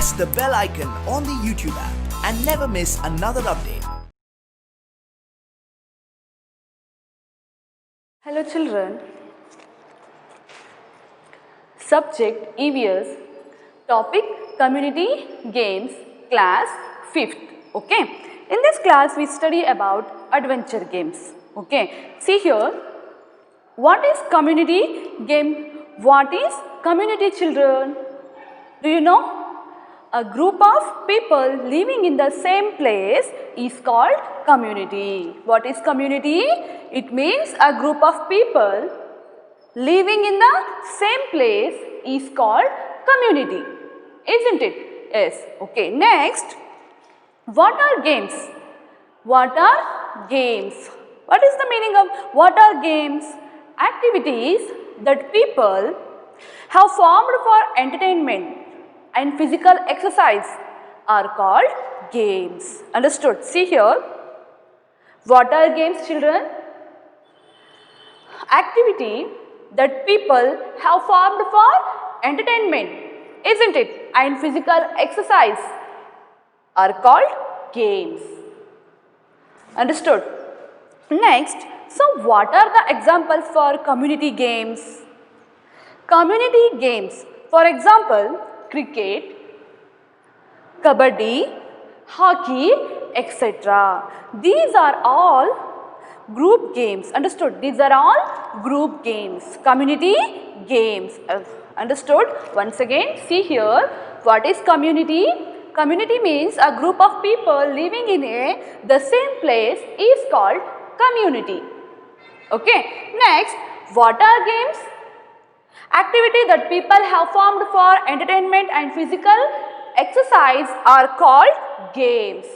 press the bell icon on the YouTube app and never miss another update. Hello children. Subject EVS. Topic community games, class 5th. Okay. In this class we study about adventure games. Okay. See here. What is community game? What is community, children? Do you know? A group of people living in the same place is called community. What is community? It means a group of people living in the same place is called community. Isn't it? Yes. Okay. Next, what are games? What are games? What is the meaning of what are games? Activities that people have formed for entertainment and physical exercise are called games. Understood? See here. What are games, children? Activity that people have formed for entertainment, isn't it? And physical exercise are called games. Understood? Next, so what are the examples for community games? Community games, for example, cricket, kabaddi, hockey, etc. These are all group games. Understood? These are all group games, community games. Understood? Once again, see here, what is community? Community means a group of people living in the same place is called community. Okay. Next, what are games? Activity that people have formed for entertainment and physical exercise are called games,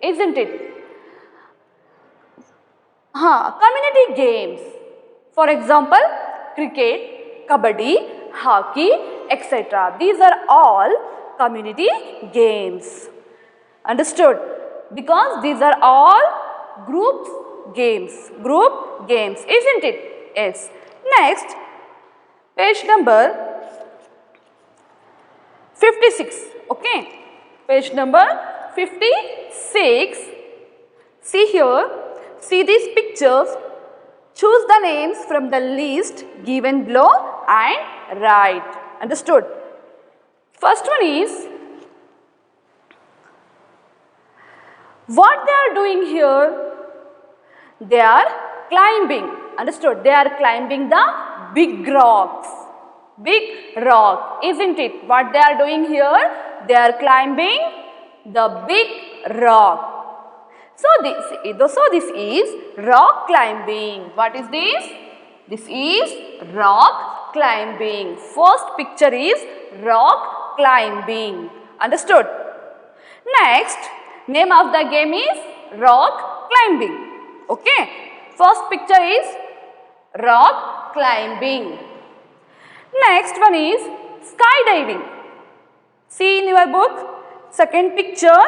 isn't it? Community games. For example, cricket, kabaddi, hockey, etc. These are all community games. Understood? Because these are all group games, isn't it? Yes. Next, page number 56. Okay. Page number 56. See here. See these pictures. Choose the names from the list given below and write. Understood? First one is, what they are doing here? They are climbing. Understood? They are climbing the big rocks. Big rock, isn't it? What they are doing here? They are climbing the big rock. So this is rock climbing. What is this? This is rock climbing. First picture is rock climbing. Understood? Next, name of the game is rock climbing. Okay. First picture is rock climbing. Next one is skydiving. See in your book, second picture,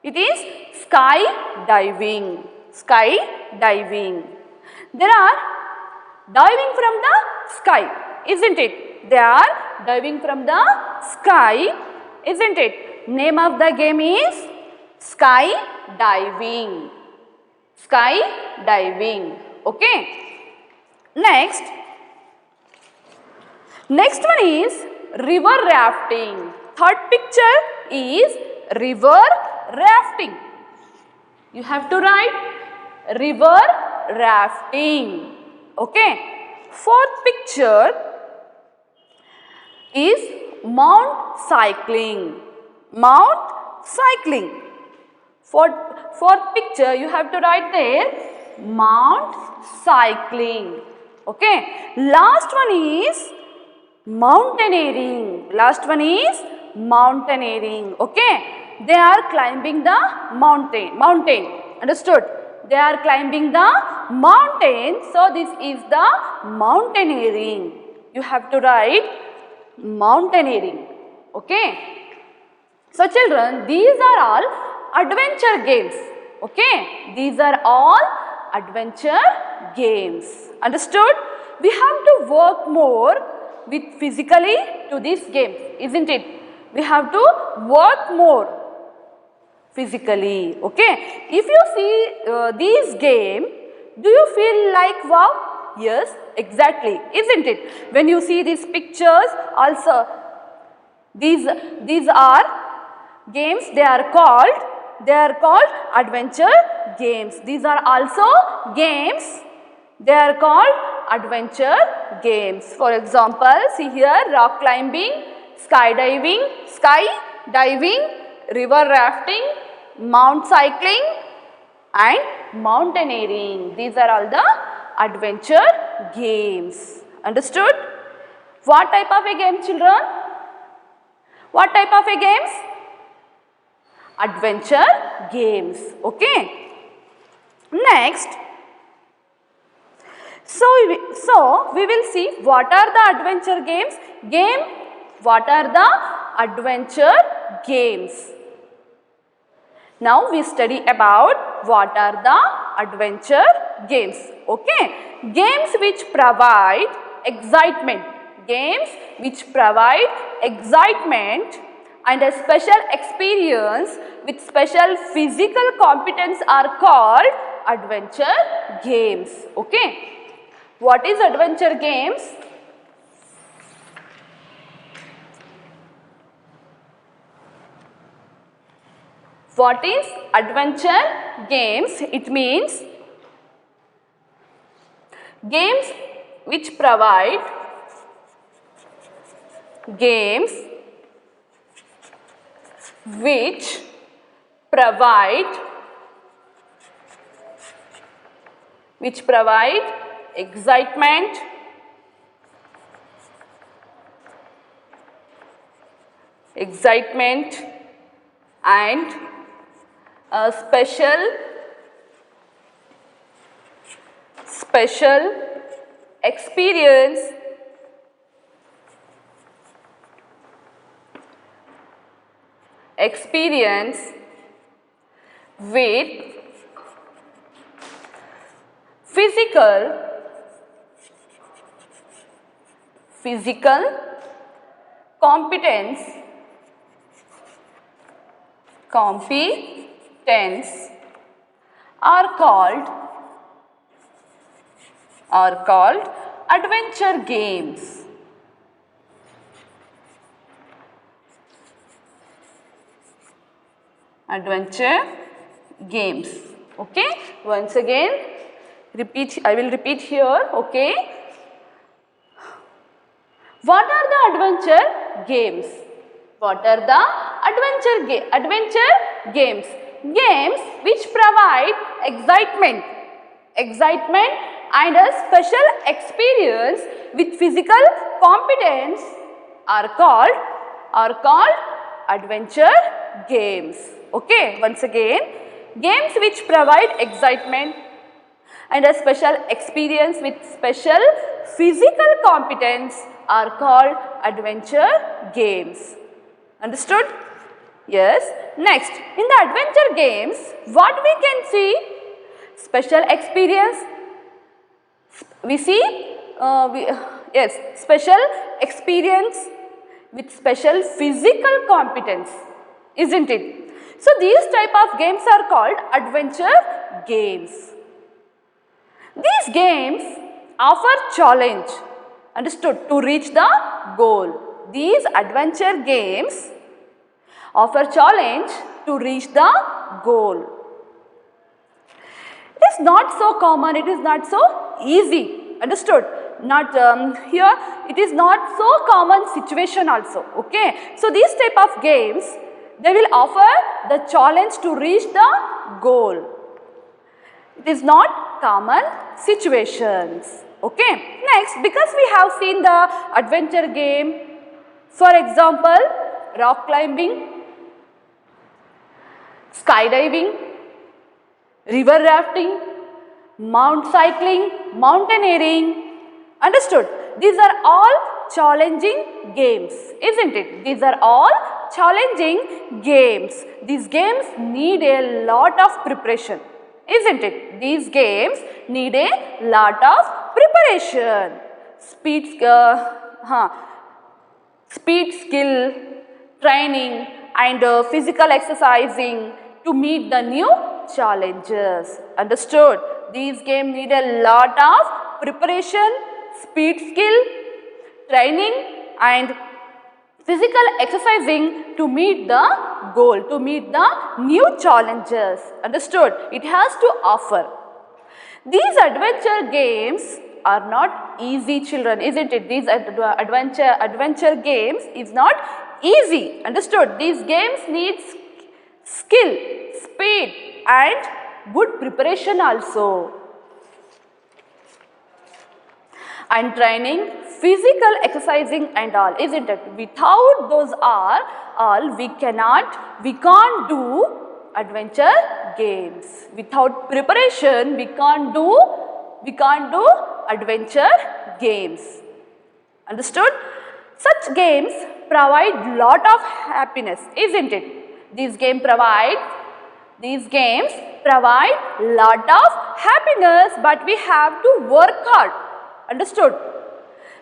it is skydiving. Skydiving. There are diving from the sky, isn't it? They are diving from the sky, isn't it? Name of the game is skydiving. Skydiving. Okay. Next one is river rafting. Third picture is river rafting. You have to write river rafting. Okay. Fourth picture is mount cycling. Mount cycling. Fourth picture you have to write there mount cycling. Okay. Last one is mountaineering. Last one is mountaineering. Okay. They are climbing the mountain. Understood? They are climbing the mountain. So this is the mountaineering. You have to write mountaineering. Okay. So children, these are all adventure games. Okay. These are all adventure games. Understood? We have to work more with physically to these games, isn't it? we have to work more physically. Okay. If you see these games, do you feel like wow? Yes, exactly, isn't it? When you see these pictures also, these are games, they are called adventure games. These are also games, they are called adventure games. For example, see here, rock climbing, skydiving, river rafting, mount cycling and mountaineering. These are all the adventure games. Understood? What type of a game, children? What type of a games? Adventure games. Okay. Next, so we will see what are the adventure games. What are the adventure games? Now we study about what are the adventure games. Okay. Games which provide excitement. Games which provide excitement and a special experience with special physical competence are called adventure games. Okay. What is adventure games? What is adventure games? It means games which provide excitement and a special experience with physical competence are called adventure games. Adventure games. Okay. Once again, I will repeat here. Okay. What are the adventure games? What are the adventure games? Games which provide excitement and a special experience with physical competence are called adventure games. Okay. Once again, games which provide excitement and a special experience with special physical competence are called adventure games. Understood? Yes. Next, in the adventure games, what we can see? Special experience. We see, special experience with special physical competence, isn't it? So, these type of games are called adventure games. These games offer challenge, understood, to reach the goal. These adventure games offer challenge to reach the goal. It is not so common, it is not so easy, understood. Not here, it is not so common situation also. Okay. So, these type of games, they will offer the challenge to reach the goal. It is not common situations. Okay. Next, because we have seen the adventure game, for example, rock climbing, skydiving, river rafting, mount cycling, mountaineering. Understood? These are all challenging games, isn't it? These are all challenging games. These games need a lot of preparation, isn't it? These games need a lot of preparation. Speed skill, training and physical exercising to meet the new challenges. Understood? These games need a lot of preparation, speed skill, training and physical exercising to meet the goal, to meet the new challenges. Understood? It has to offer. These adventure games are not easy, children, isn't it? These adventure games is not easy. Understood? These games need skill, speed and good preparation also. And training, physical exercising and all, isn't it? Without those all we can't do adventure games. Without preparation we can't do adventure games. Understood? Such games provide lot of happiness, isn't it? These games provide lot of happiness, but we have to work hard. Understood?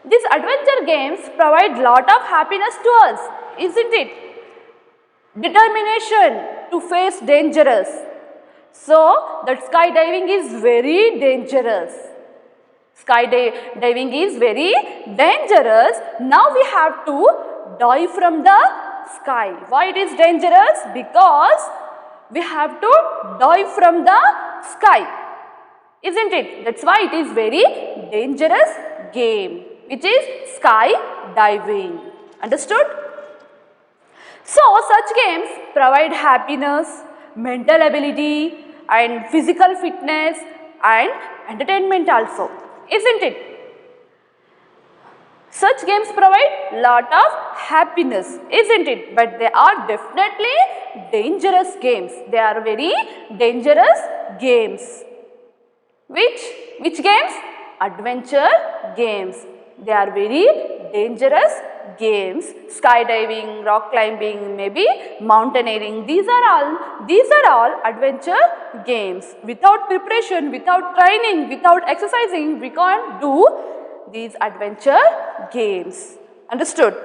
These adventure games provide lot of happiness to us, isn't it? Determination to face dangers. So that skydiving is very dangerous. Skydiving is very dangerous. Now we have to dive from the sky. Why it is dangerous? Because we have to dive from the sky. Isn't it? That's why it is very dangerous game, which is skydiving. Understood? So such games provide happiness, mental ability and physical fitness and entertainment also, isn't it? Such games provide lot of happiness, isn't it? But they are definitely dangerous games. They are very dangerous games. Which games? Adventure games. They are very dangerous games. Skydiving, rock climbing, maybe mountaineering. These are all adventure games. Without preparation, without training, without exercising, we can't do these adventure games. Understood?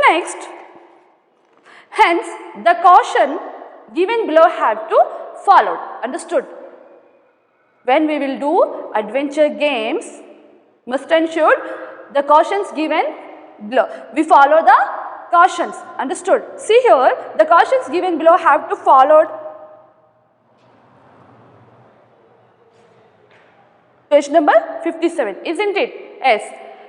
Next, hence the caution given below have to follow. Understood? When we will do adventure games, must and should the cautions given below. We follow the cautions. Understood? See here, the cautions given below have to follow. Page number 57, isn't it? Yes.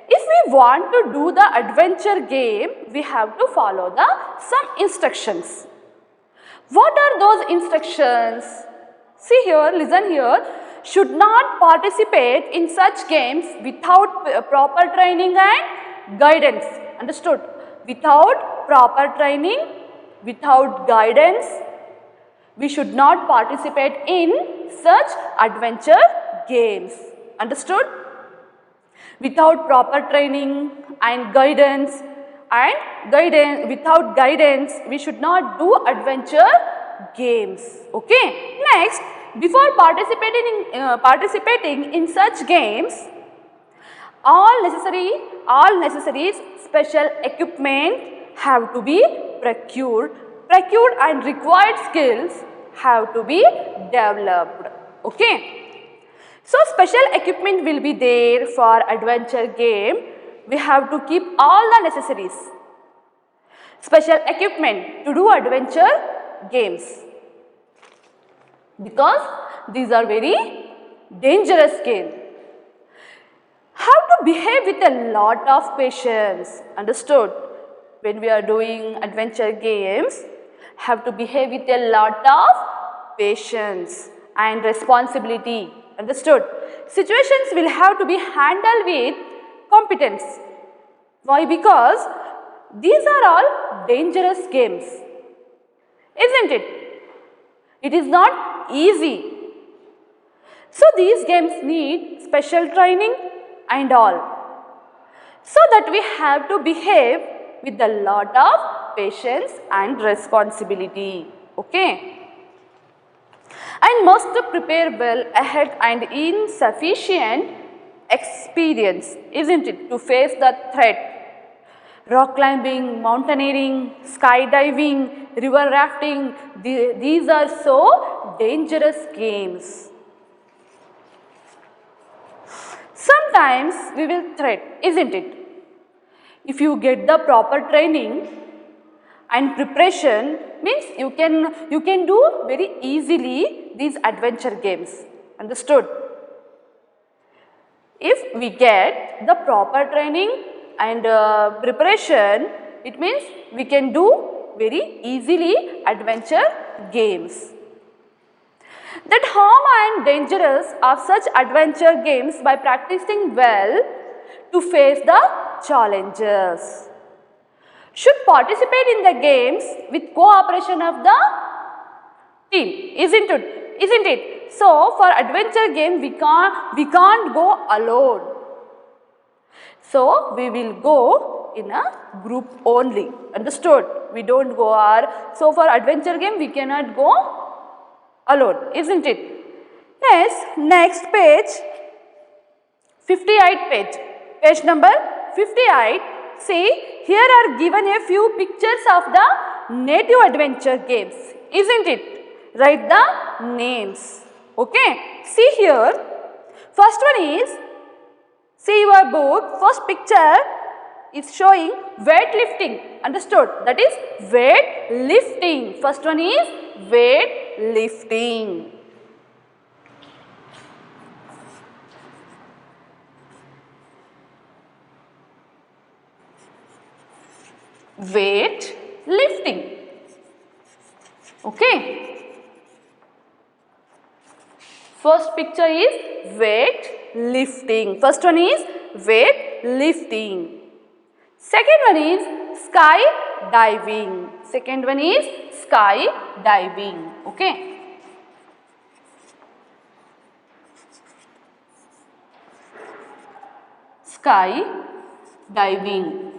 If we want to do the adventure game, we have to follow some instructions. What are those instructions? See here, listen here. Should not participate in such games without proper training and guidance. Understood? Without proper training, without guidance, we should not participate in such adventure games. Understood? Without proper training and guidance, without guidance, we should not do adventure games. Okay. Next, before participating in such games, all necessary special equipment have to be procured and required skills have to be developed. Okay. So special equipment will be there for adventure game. We have to keep all the necessaries. Special equipment to do adventure games, because these are very dangerous games. Have to behave with a lot of patience. Understood? When we are doing adventure games, have to behave with a lot of patience and responsibility. Understood? Situations will have to be handled with competence. Why? Because these are all dangerous games. Isn't it? It is not easy. So these games need special training and all. So that we have to behave with a lot of patience and responsibility. Okay. And must prepare well ahead and in sufficient experience, isn't it, to face the threat. rock climbing, mountaineering, skydiving, river rafting. These are so dangerous games. Sometimes we will threat, isn't it? If you get the proper training and preparation, means you can do very easily these adventure games. Understood? If we get the proper training and preparation, it means we can do very easily adventure games. That harm and dangerous of such adventure games by practicing well to face the challenges. Should participate in the games with cooperation of the team, isn't it? So for adventure game we can't go alone. So we will go in a group only. Understood? We don't go so for adventure game we cannot go alone, isn't it? Yes, next page, 58 page. Page number 58. See, here are given a few pictures of the native adventure games, isn't it? Write the names. Okay, see here. First one is, see your book, first picture is showing weightlifting. Understood? That is weightlifting. First one is weightlifting. Weightlifting. Okay. First picture is weightlifting. First one is weightlifting. Second one is skydiving. Second one is skydiving. Okay. Skydiving.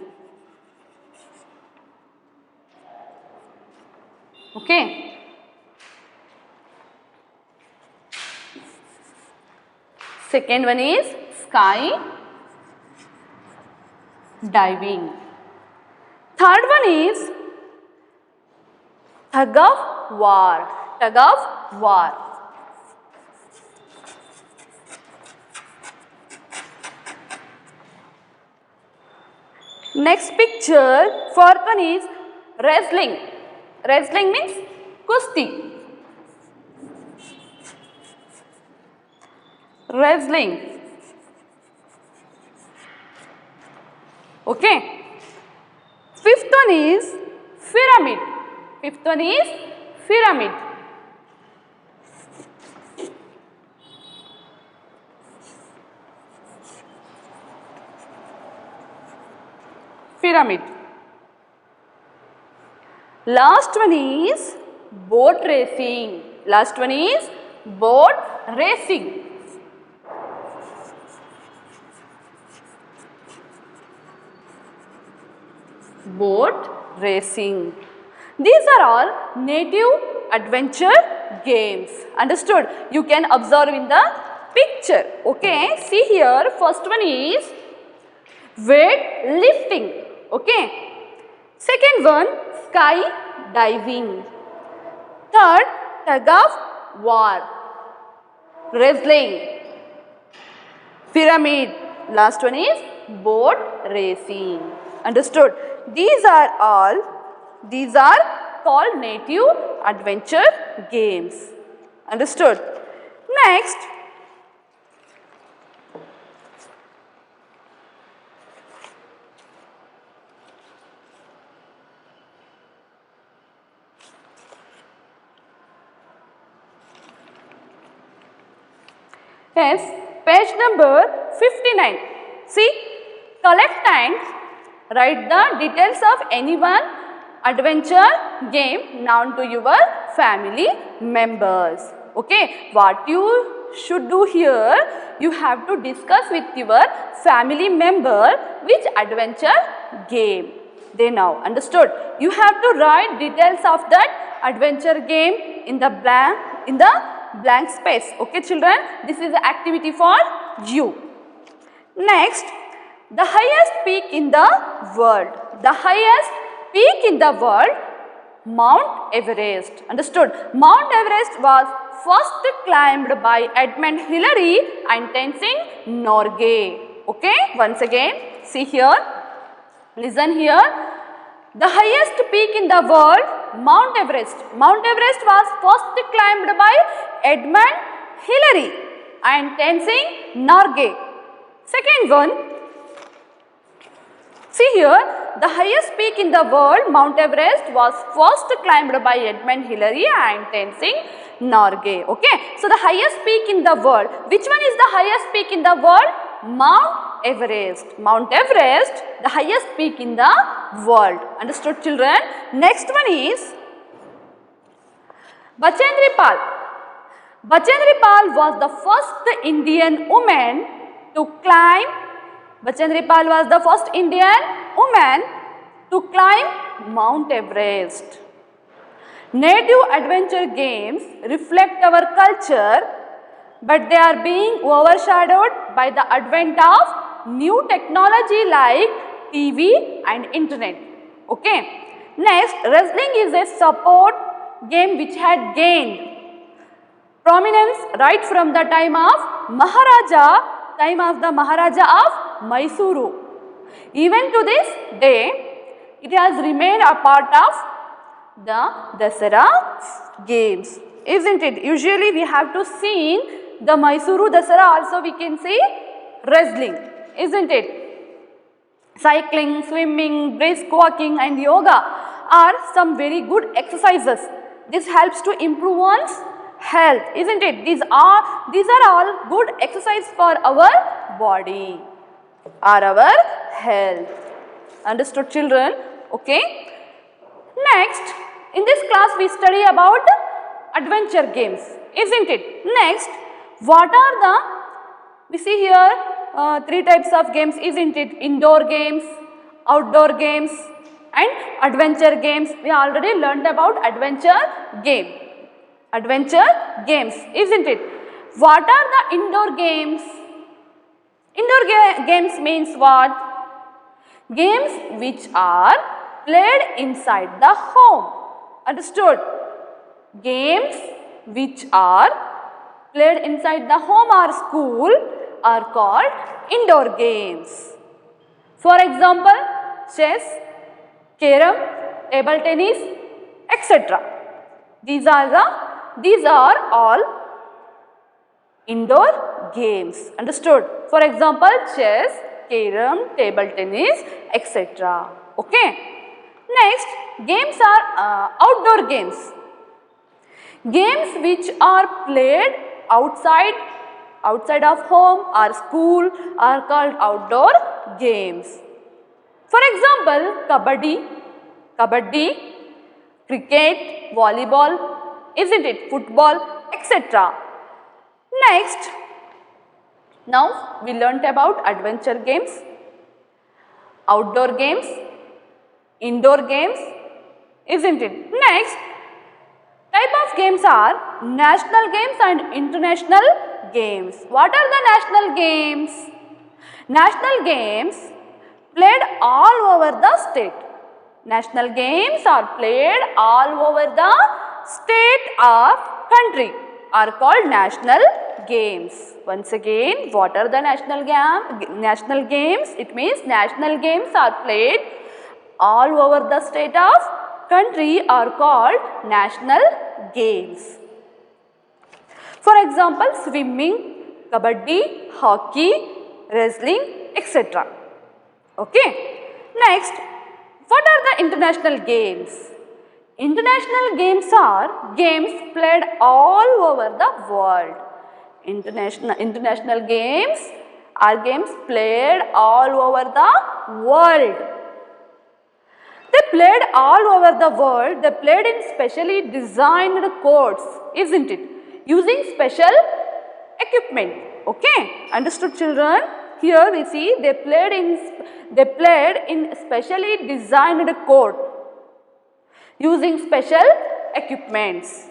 Okay. Second one is skydiving. Third one is tug of war. Tug of war. Next picture, fourth one is wrestling. Wrestling means kusti. Wrestling. Okay. Fifth one is pyramid. Fifth one is pyramid. Pyramid. Last one is boat racing. Last one is boat racing. Boat racing. These are all native adventure games. Understood? You can observe in the picture. Okay. See here. First one is weightlifting. Okay. Second one, skydiving. Third, tug of war. Wrestling. Pyramid. Last one is boat racing. Understood? These are called native adventure games. Understood? Next, yes, page number 59. See, collect and write the details of any one adventure game known to your family members. Okay, what you should do here, you have to discuss with your family member which adventure game they know. Understood? You have to write details of that adventure game in the blank space. Okay, children, this is the activity for you. Next, the highest peak in the world. the highest peak in the world, Mount Everest. Understood? Mount Everest was first climbed by Edmund Hillary and Tenzing Norgay. Okay, once again, see here, listen here. The highest peak in the world, Mount Everest. Mount Everest was first climbed by Edmund Hillary and Tenzing Norgay. Second one, see here, the highest peak in the world, Mount Everest, was first climbed by Edmund Hillary and Tenzing Norgay. Okay, so the highest peak in the world. Which one is the highest peak in the world? Mount Everest. Mount Everest, the highest peak in the world. Understood, children? Next one is Bachendri Pal. Bachendri Pal was the first Indian woman to climb. Bachendri Pal was the first Indian woman to climb Mount Everest. Native adventure games reflect our culture, but they are being overshadowed by the advent of new technology like TV and internet. Okay. Next, wrestling is a sport game which had gained prominence right from the time of the Maharaja of Mysuru. Even to this day, it has remained a part of the Dasara games, isn't it? Usually we have to see the Mysuru Dasara, also we can see wrestling, isn't it? Cycling, swimming, brisk walking and yoga are some very good exercises. This helps to improve one's health, isn't it? These are all good exercise for our body, or our health. Understood, children? Okay. Next, in this class we study about adventure games, isn't it? Next, what are the, we see here three types of games, isn't it? Indoor games, outdoor games and adventure games. We already learned about adventure games, isn't it? What are the indoor games? Indoor games means what? Games which are played inside the home. Understood? Games which are played inside the home or school are called indoor games. For example, chess, carom, table tennis, etc. These are all indoor games. Understood? For example, chess, carom, table tennis, etc. Okay. Next, games are outdoor games. Games which are played outside of home or school are called outdoor games. For example, kabaddi, cricket, volleyball, isn't it? Football, etc. Next, now we learnt about adventure games, outdoor games, indoor games, isn't it? Next, type of games are national games and international games. What are the national games? National games played all over the state. National games are played all over the state or country are called national games. Once again, what are the national games? It means national games are played all over the state of country are called national games. For example, swimming, kabaddi, hockey, wrestling, etc. Okay. Next, what are the international games? International games are games played all over the world. International games are games played all over the world. They played all over the world. They played in specially designed courts, isn't it? Using special equipment. Okay, understood, children? Here we see they played in specially designed court using special equipments.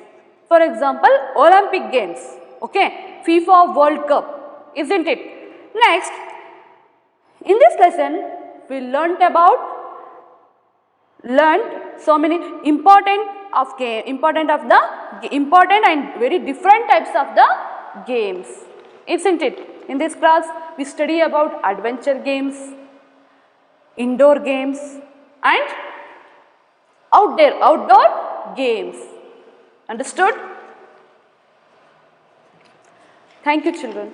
For example, Olympic Games. Okay, FIFA World Cup, isn't it? Next, in this lesson we learnt about learned so many important and very different types of the games, isn't it? In this class we study about adventure games, indoor games and outdoor games. Understood? Thank you, children.